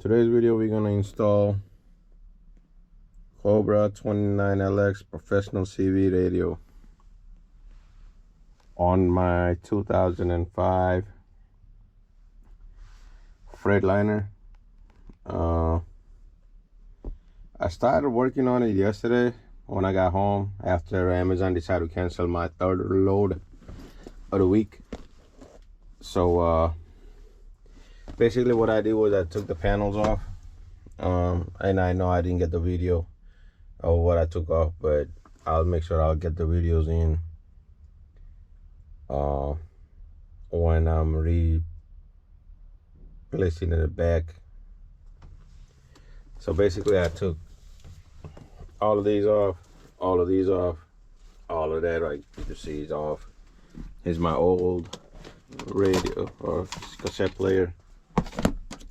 Today's video we're gonna install Cobra 29LX professional CV radio on my 2005 Freightliner. I started working on it yesterday when I got home after Amazon decided to cancel my third load of the week. So basically what I did was I took the panels off, and I know I didn't get the video of what I took off, but I'll make sure I'll get the videos in when I'm replacing it back. So basically I took all of these off, all of these off, all of that, right, you see is off. Here's my old radio or cassette player.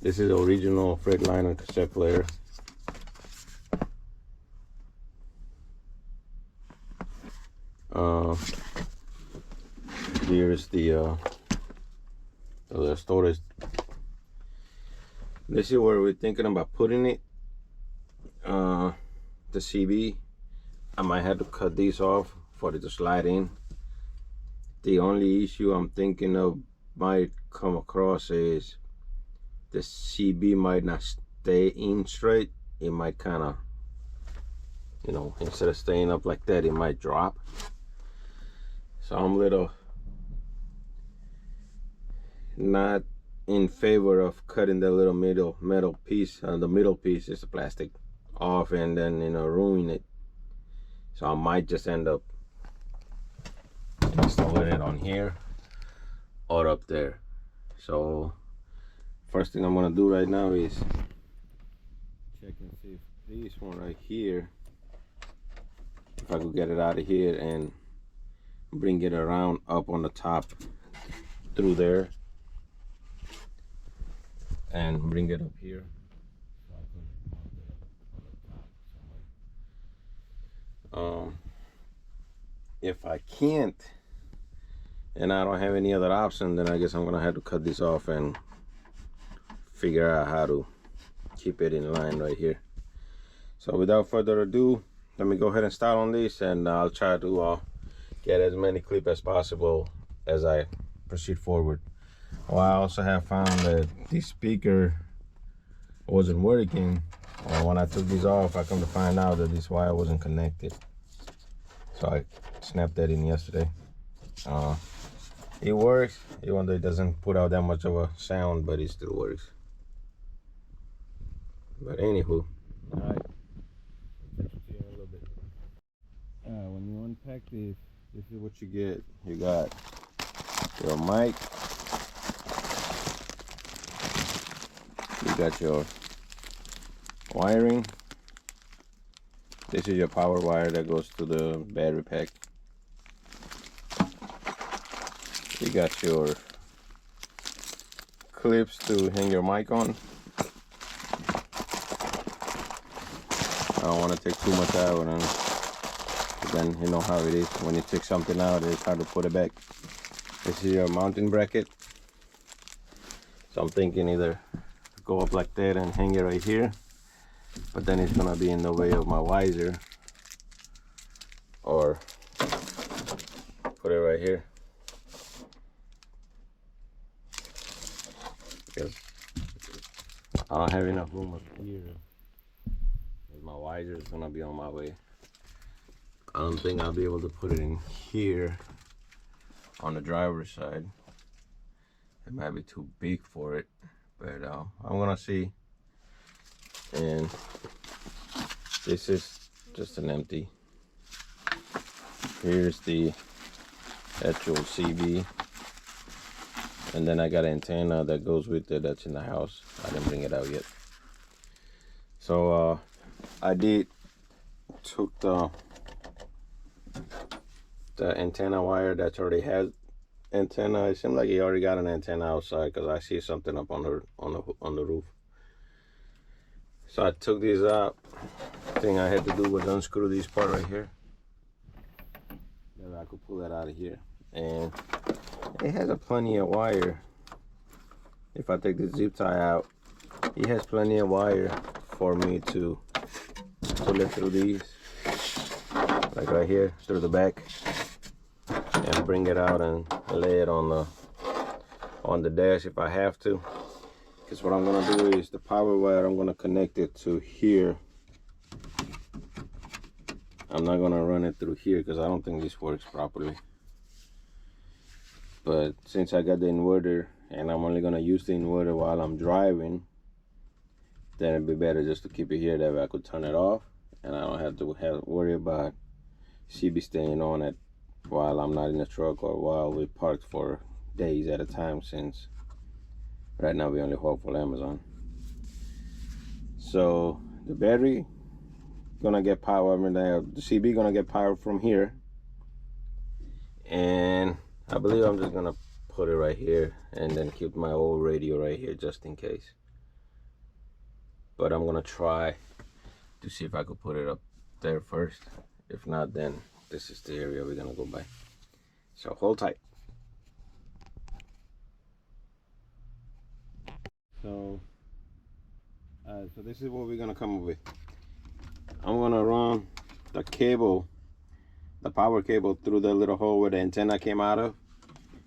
This is the original Freightliner cassette player. Here's the storage. This is where we're thinking about putting it. The CB, I might have to cut these off for it to slide in. The only issue I'm thinking of might come across is the CB might not stay in straight. It might kind of, you know, instead of staying up like that, it might drop. So I'm a little not in favor of cutting the little metal piece. The middle piece is the plastic off and then, you know, ruin it. So I might just end up installing it on here or up there. So first thing I'm gonna do right now is check and see if this one right here, if I could get it out of here and bring it around up on the top through there and bring it up here. If I can't and I don't have any other option, then I guess I'm gonna have to cut this off and figure out how to keep it in line right here. So without further ado, let me go ahead and start on this, and I'll try to get as many clips as possible as I proceed forward. Well, I also have found that this speaker wasn't working, and when I took these off, I come to find out that this wire wasn't connected. So I snapped that in yesterday. It works, even though it doesn't put out that much of a sound, but it still works. But anywho, alright. When you unpack this, this is what you get. You got your mic, you got your wiring. This is your power wire that goes to the battery pack. You got your clips to hang your mic on. I don't want to take too much out, and then you know how it is. When you take something out, it's hard to put it back. This is your mounting bracket. So I'm thinking either go up like that and hang it right here, but then it's gonna be in the way of my visor, or put it right here, because I don't have enough room up here. My visor is gonna be on my way. I don't think I'll be able to put it in here on the driver's side. It might be too big for it, but I'm gonna see. And this is just an empty. Here's the actual CB, and then I got an antenna that goes with it that's in the house. I didn't bring it out yet. So I took the antenna wire that already has antenna. It seemed like he already got an antenna outside, because I see something up on the roof. So I took these out. Thing I had to do was unscrew this part right here. Then I could pull that out of here, and it has a plenty of wire. If I take the zip tie out, He has plenty of wire for me to pull it through these, like right here, through the back, and bring it out and lay it on the dash if I have to. Because what I'm gonna do is the power wire, I'm gonna connect it to here. I'm not gonna run it through here because I don't think this works properly. But since I got the inverter and I'm only gonna use the inverter while I'm driving, then it'd be better just to keep it here. That way I could turn it off and I don't have to worry about CB staying on it while I'm not in the truck or while we parked for days at a time, since right now we only haul for Amazon. So the battery gonna get power, I mean the CB gonna get power from here, and I believe I'm just gonna put it right here and then keep my old radio right here just in case. But I'm gonna try to see if I could put it up there first. If not, then this is the area we're gonna go by. So hold tight. So this is what we're gonna come up with. I'm gonna run the cable, the power cable, through the little hole where the antenna came out of,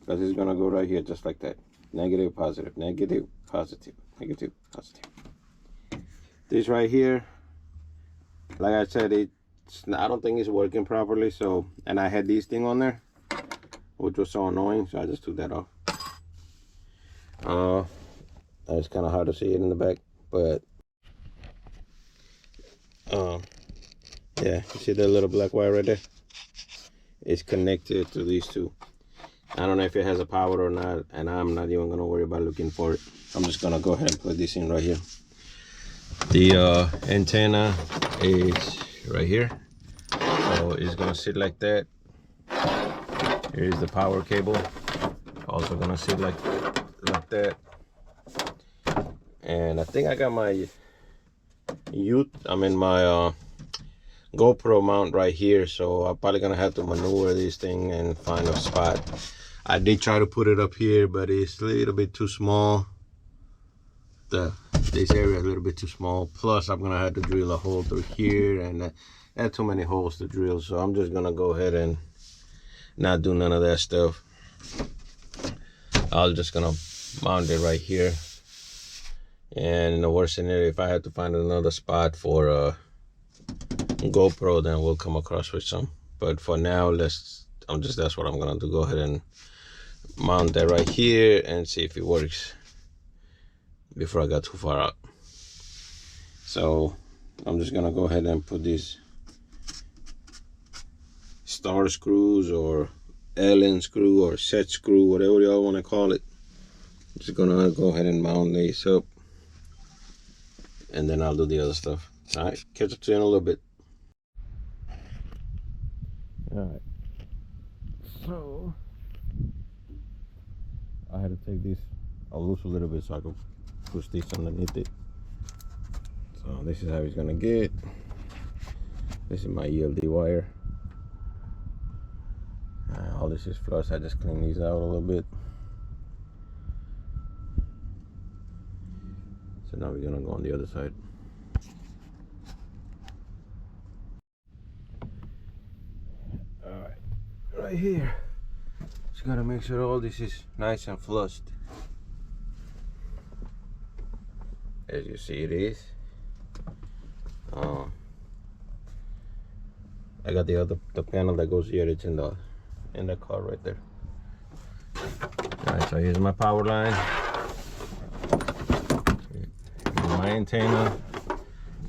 because it's gonna go right here just like that. Negative, positive, negative, positive, negative, positive. This right here, like I said, I don't think it's working properly. So, and I had this thing on there, which was so annoying, so I just took that off. It's kind of hard to see it in the back, but yeah, you see that little black wire right there? It's connected to these two. I don't know if it has a power or not, and I'm not even gonna worry about looking for it. I'm just gonna go ahead and put this in right here. The antenna is right here, so it's gonna sit like that. Here's the power cable, also gonna sit like that. And I think I got my my GoPro mount right here, so I'm probably gonna have to maneuver this thing and find a spot. I did try to put it up here, but it's a little bit too small. This area is a little bit too small. Plus, I'm gonna have to drill a hole through here, and I have too many holes to drill. So I'm just gonna go ahead and not do none of that stuff. I'm just gonna mount it right here. And in the worst scenario, if I have to find another spot for a GoPro, then we'll come across with some. But for now, that's what I'm gonna do. Go ahead and mount that right here and see if it works before I got too far out. So I'm just gonna go ahead and put these star screws or Allen screw or set screw, whatever y'all want to call it. I'm just gonna go ahead and mount these up, and then I'll do the other stuff. All right, catch up to you in a little bit. All right, so I had to take this loose a little bit so I could push this underneath it. So this is how it's gonna get. This is my ELD wire. All this is flush. I just clean these out a little bit. So now we're gonna go on the other side. All right, right here. Just gotta make sure all this is nice and flushed. As you see, it is. I got the panel that goes here. It's in the car right there. All right, so here's my power line. Here's my antenna.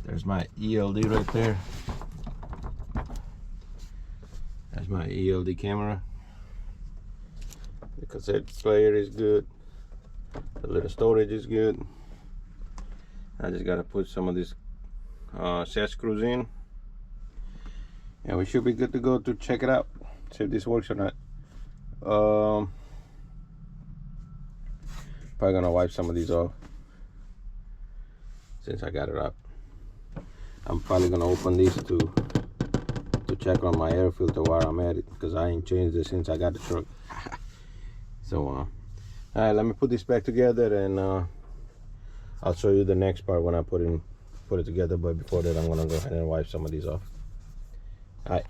There's my ELD right there. That's my ELD camera. The cassette player is good. The little storage is good. I just gotta put some of these set screws in, and we should be good to go to check it out, see if this works or not. Probably gonna wipe some of these off since I got it up. I'm probably gonna open these to check on my air filter while I'm at it, because I ain't changed it since I got the truck. So all right, let me put this back together, and I'll show you the next part when I put it together, but before that I'm gonna go ahead and wipe some of these off. Alright.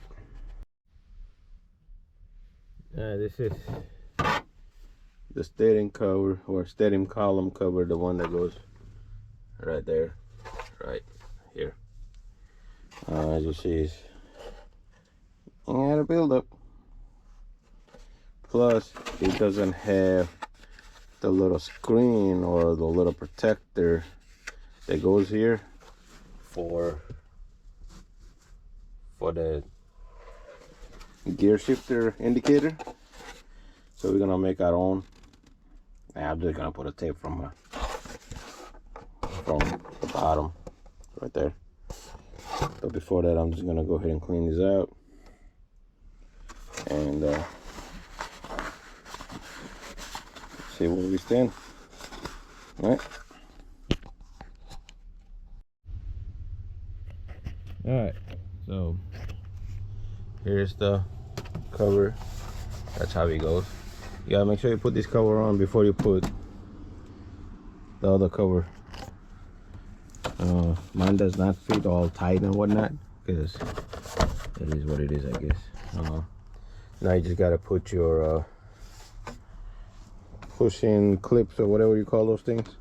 This is the steering cover, or steering column cover, the one that goes right there, right here. As you see, it's had a buildup. Plus, it doesn't have the little screen or the little protector that goes here for the gear shifter indicator. So we're gonna make our own. I'm just gonna put a tape from the bottom right there. But before that, I'm just gonna go ahead and clean these out and see where we stand. All right. All right. So here's the cover. That's how it goes. You gotta make sure you put this cover on before you put the other cover. Mine does not fit all tight and whatnot, because it is what it is, I guess. Now you just gotta put your push-in clips or whatever you call those things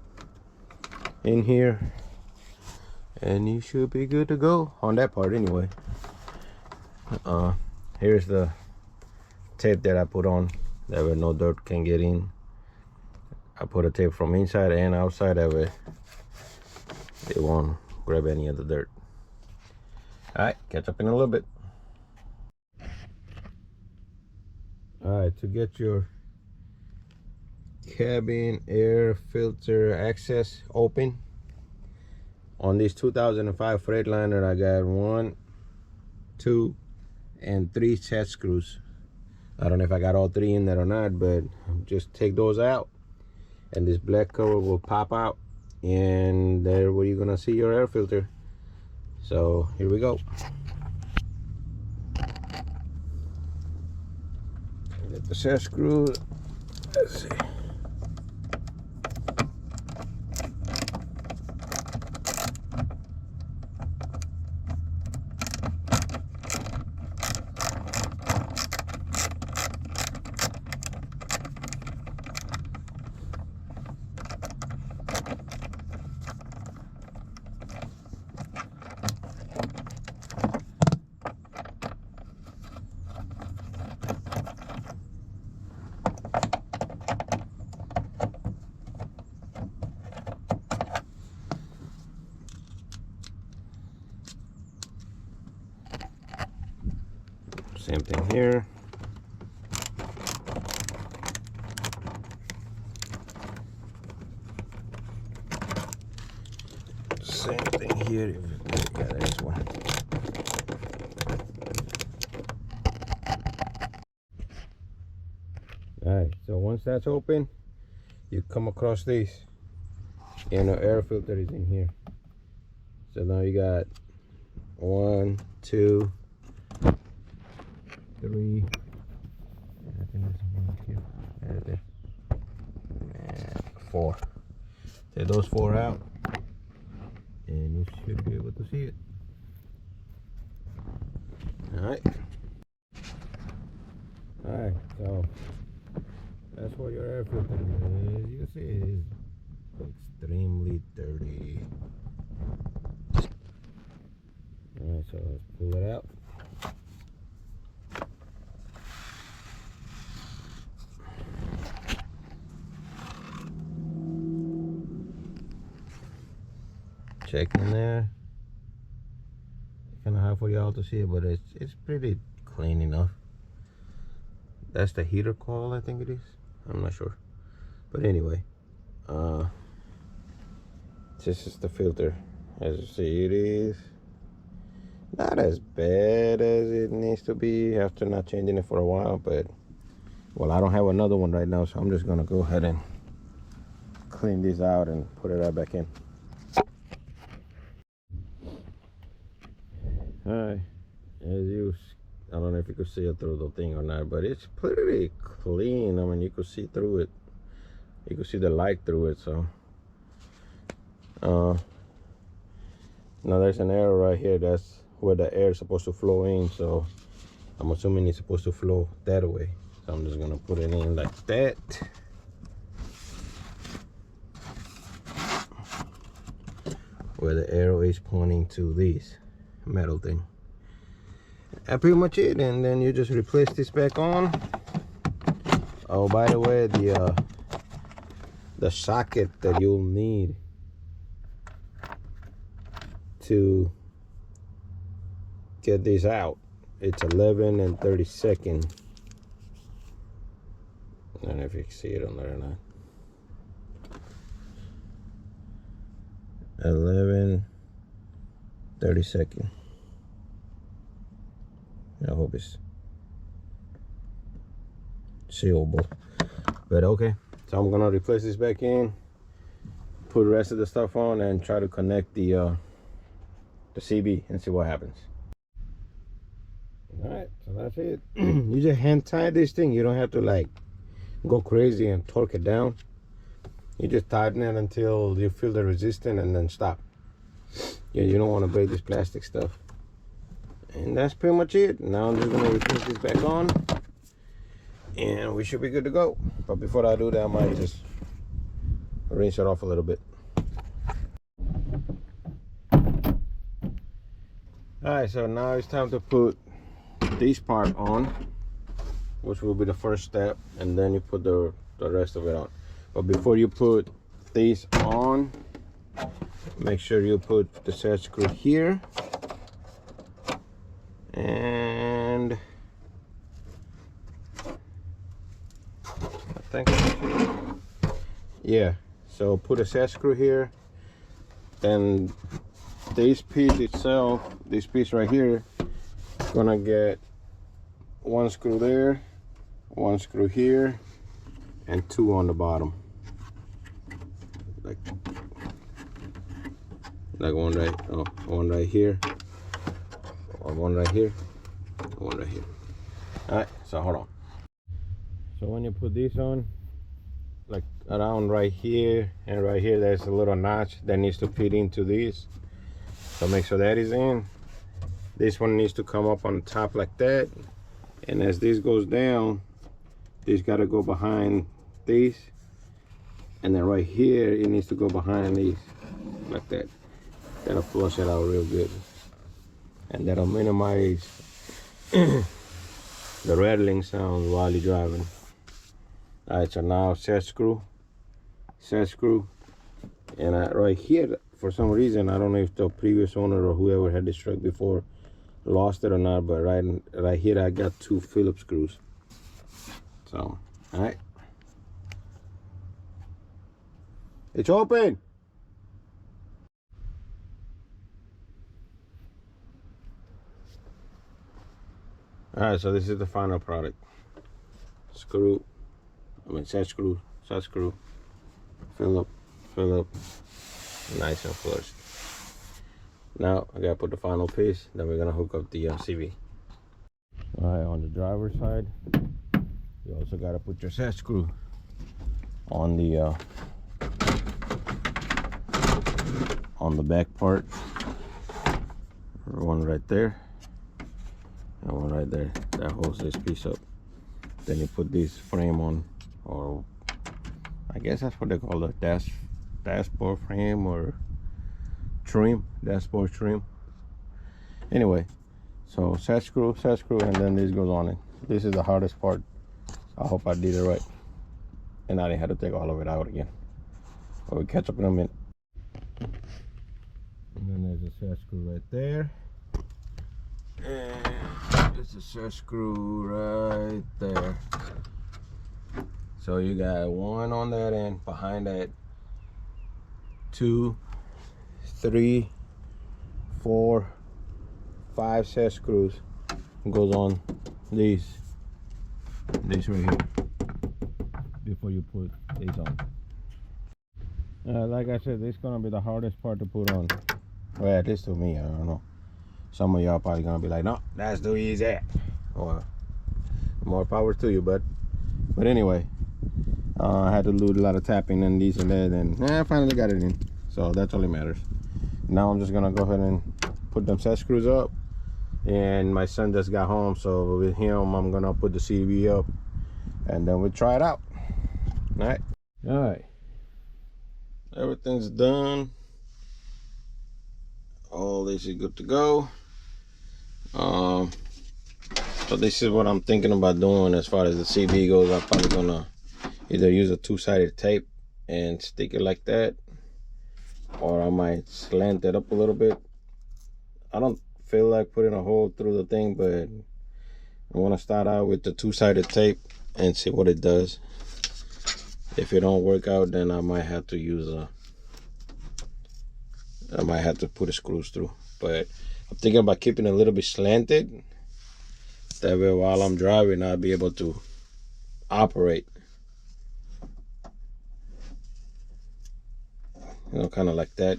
in here, and you should be good to go on that part anyway. Here's the tape that I put on, that way no dirt can get in. I put a tape from inside and outside, that way it won't grab any of the dirt. Alright, catch up in a little bit. Alright, to get your cabin air filter access open on this 2005 Freightliner, I got 1, 2, and 3 set screws. I don't know if I got all 3 in there or not, but just take those out and this black cover will pop out, and there where you're gonna see your air filter. So here we go. Get the set screw. Let's see. Same thing here. Same thing here. Yeah, there's one. Alright, so once that's open, you come across this, and the air filter is in here. So now you got 1, 2, 3. I think there's one here. Right there. And 4. Take those 4 out, and you should be able to see it. Alright. Alright, so that's what your air filter is. You can see it is extremely dirty. Alright, so let's pull it out. Check in there. Kind of hard for y'all to see it, but it's pretty clean enough. That's the heater coil, I think it is. I'm not sure, but anyway, this is the filter. As you see, it is not as bad as it needs to be after not changing it for a while, but well, I don't have another one right now, so I'm just gonna go ahead and clean this out and put it right back in. Alright, I don't know if you could see it through the thing or not, but it's pretty clean. I mean, you could see through it. You could see the light through it, so Now there's an arrow right here. That's where the air is supposed to flow in. So I'm assuming it's supposed to flow that way. So I'm just gonna put it in like that. Where the arrow is pointing to this metal thing. That's pretty much it. And then you just replace this back on. Oh, by the way, the socket that you'll need to get this out, it's 11 and 32nd. I don't know if you can see it on there or not. 11/32. I hope it's sealable. But okay, so I'm gonna replace this back in, put the rest of the stuff on, and try to connect the CB and see what happens. All right, so that's it. You just hand tie this thing. You don't have to like go crazy and torque it down. You just tighten it until you feel the resistance and then stop. Yeah, you don't want to break this plastic stuff. And that's pretty much it. Now I'm just gonna replace this back on, and we should be good to go. But before I do that, I might just rinse it off a little bit. Alright, so now it's time to put this part on, which will be the first step, and then you put the rest of it on. But before you put this on, make sure you put the set screw here, and I think, yeah, so put a set screw here, and this piece itself, this piece right here, gonna get one screw there, one screw here, and two on the bottom, like one right here, or one right here, one right here. All right, so hold on. So when you put this on, like around right here and right here, there's a little notch that needs to fit into this. So make sure that is in. This one needs to come up on top like that, and as this goes down, this got to go behind this, and then right here it needs to go behind these like that. That'll flush it out real good, and that'll minimize the rattling sound while you're driving. All right, so now set screw, and right here, for some reason, I don't know if the previous owner or whoever had this truck before lost it or not, but right here I got two Phillips screws. So, all right, it's open. All right, so this is the final product. Set screw, Phillips, nice and flushed. Now I gotta put the final piece, then we're gonna hook up the CV. All right, on the driver's side, you also gotta put your set screw on the back part. One right there, and one right there. That holds this piece up. Then you put this frame on, or I guess that's what they call the dashboard frame or trim, dashboard trim. Anyway, so set screw, and then this goes on it. This is the hardest part. I hope I did it right, and I didn't have to take all of it out again. But we'll catch up in a minute. And then there's a set screw right there, and there's a set screw right there. So you got one on that end, behind that, 2, 3, 4, 5 set screws. Goes on this right here before you put these on. Like I said, this is gonna be the hardest part to put on. Well, at least to me, I don't know. Some of y'all probably gonna be like, no, that's too easy. Well, more power to you, but anyway, I had to do a lot of tapping and this and that, and I finally got it in. So that's all that matters. Now I'm just gonna go ahead and put them set screws up, and my son just got home, so with him I'm gonna put the CV up and then we'll try it out. All right, everything's done. All this is good to go. So this is what I'm thinking about doing as far as the CB goes. I'm probably gonna either use a two-sided tape and stick it like that, or I might slant it up a little bit. I don't feel like putting a hole through the thing, but I want to start out with the two-sided tape and see what it does. If it don't work out, then I might have to use I might have to put the screws through. But I'm thinking about keeping it a little bit slanted. That way while I'm driving, I'll be able to operate. You know, kind of like that.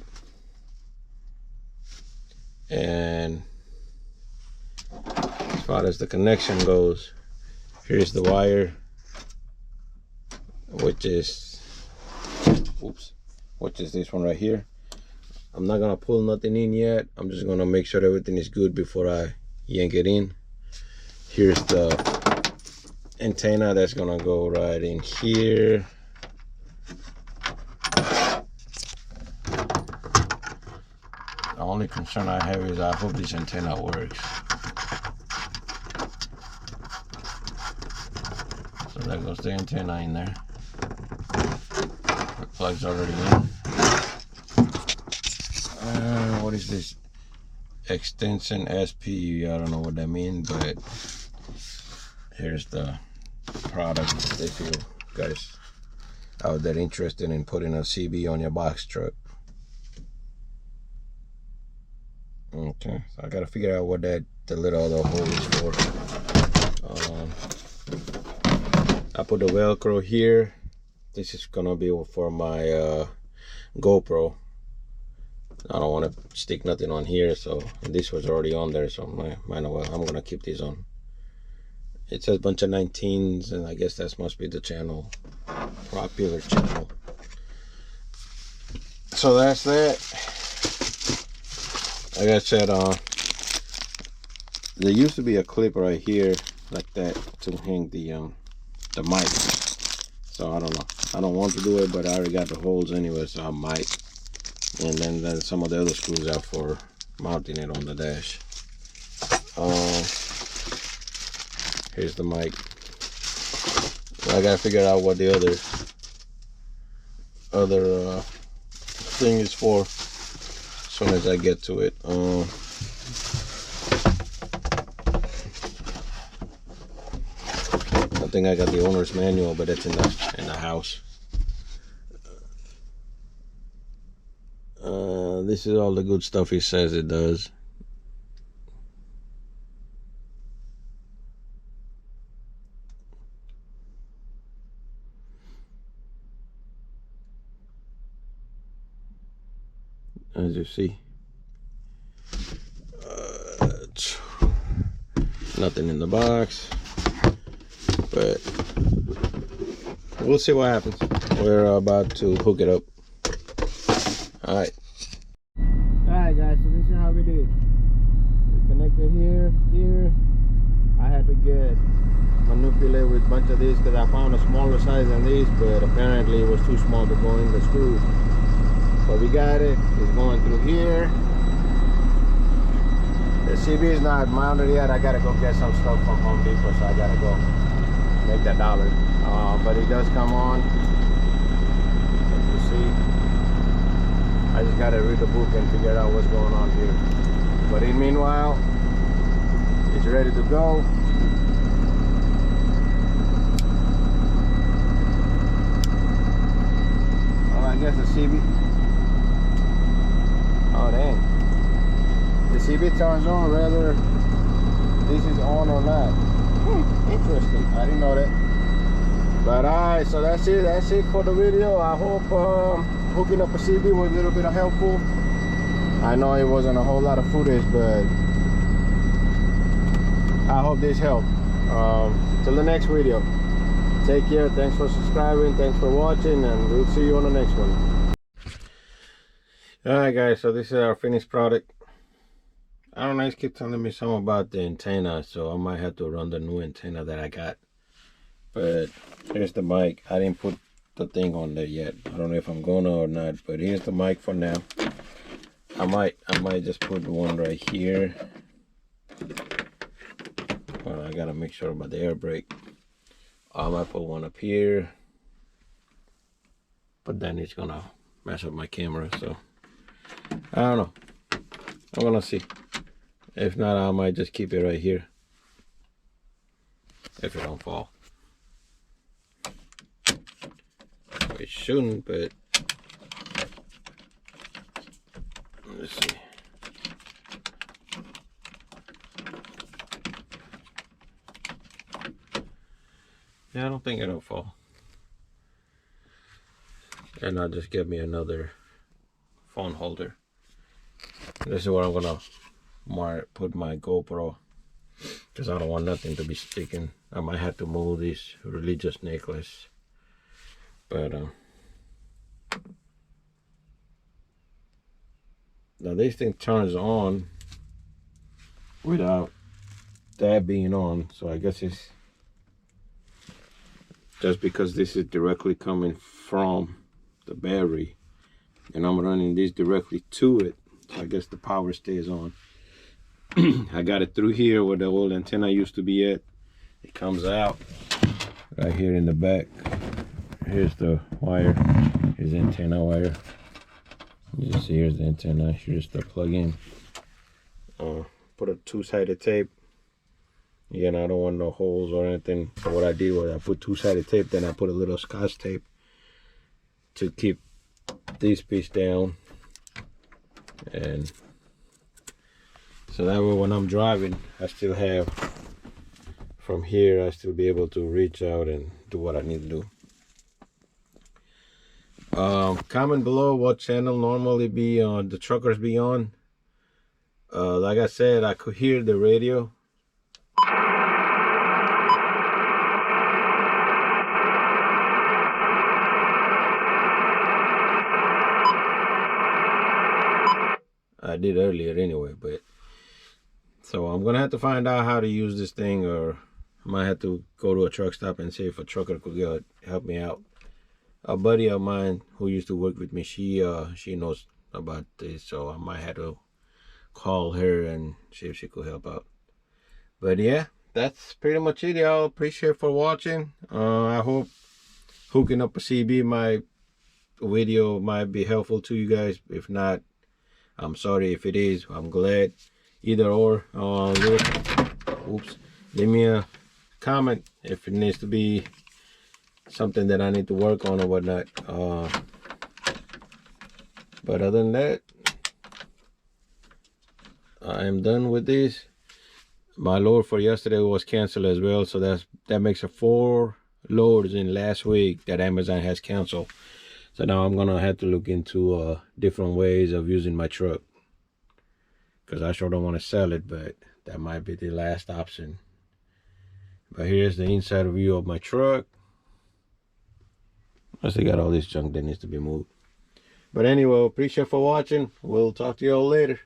And as far as the connection goes, here's the wire, which is this one right here. I'm not gonna pull nothing in yet. I'm just gonna make sure everything is good before I yank it in. Here's the antenna that's gonna go right in here. The only concern I have is I hope this antenna works. So there goes the antenna in there. The plug's already in. What is this? Extension SP, I don't know what that means, but here's the product if you guys out there interested in putting a CB on your box truck. Okay, so I gotta figure out what the little other hole is for. I put the Velcro here. This is gonna be for my GoPro. I don't want to stick nothing on here, so this was already on there, so I'm gonna keep these on. It says bunch of 19s, and I guess that must be the channel, popular channel. So that's that. Like I said, there used to be a clip right here like that to hang the mic. So I don't know. I don't want to do it, but I already got the holes anyway, so I might. And then some of the other screws out for mounting it on the dash. Here's the mic. I gotta figure out what the other thing is for as soon as I get to it. I think I got the owner's manual, but it's in the house. This is all the good stuff he says it does. As you see, nothing in the box, but we'll see what happens. We're about to hook it up. Alright guys, so this is how we did. We connected here. I had to manipulate with a bunch of these because I found a smaller size than these, but apparently it was too small to go in the screws. But we got it. It's going through here. The CB is not mounted yet. I gotta go get some stuff from Home Depot, so I gotta go make that dollar. But it does come on, as you see. I just gotta read the book and figure out what's going on here. But in meanwhile, it's ready to go. Well, I guess the CB. Oh dang. The CB turns on whether this is on or not. Interesting. I didn't know that. But alright, so that's it for the video. I hope hooking up a CB was a little bit helpful. I know it wasn't a whole lot of footage, but I hope this helped. Till the next video, take care. Thanks for subscribing, thanks for watching, and we'll see you on the next one. Alright guys, so this is our finished product. I don't know, it's keep telling me something about the antenna, so I might have to run the new antenna that I got. But here's the mic. I didn't put the thing on there yet. I don't know if I'm gonna or not, but here's the mic for now. I might just put one right here. Well, I gotta make sure about the air brake. I might put one up here, but then it's gonna mess up my camera, so I don't know. I'm gonna see. If not, I might just keep it right here if it don't fall. It shouldn't, but let's see. Yeah, I don't think it'll fall. And I'll just get me another phone holder. This is where I'm gonna put my GoPro, because I don't want nothing to be sticking. I might have to move this religious necklace, but now this thing turns on without that being on, so I guess it's just because this is directly coming from the battery and I'm running this directly to it, so I guess the power stays on. I got it through here where the old antenna used to be at. It comes out right here in the back. Here's the wire. Here's the antenna wire. You see, here's the antenna. Here's the plug-in. Put a two-sided tape. Again, I don't want no holes or anything. So what I did was I put two-sided tape, then I put a little Scotch tape to keep this piece down. And so that way when I'm driving, I still have, from here, I still be able to reach out and do what I need to do. Comment below what channel normally be on, the truckers be on. Like I said, I could hear the radio. I did earlier anyway, but so I'm gonna have to find out how to use this thing, or I might have to go to a truck stop and see if a trucker could help me out. A buddy of mine who used to work with me, she knows about this, so I might have to call her and see if she could help out. But yeah, that's pretty much it, y'all. Appreciate for watching. I hope hooking up a CB video might be helpful to you guys. If not, I'm sorry. If it is, I'm glad. Either or, leave me a comment if it needs to be something that I need to work on or whatnot. But other than that, I am done with this. My load for yesterday was canceled as well, so that makes it 4 loads in last week that Amazon has canceled. So now I'm gonna have to look into different ways of using my truck, because I sure don't want to sell it, but that might be the last option. But here's the inside view of my truck. I still got all this junk that needs to be moved. But anyway, appreciate for watching. We'll talk to you all later.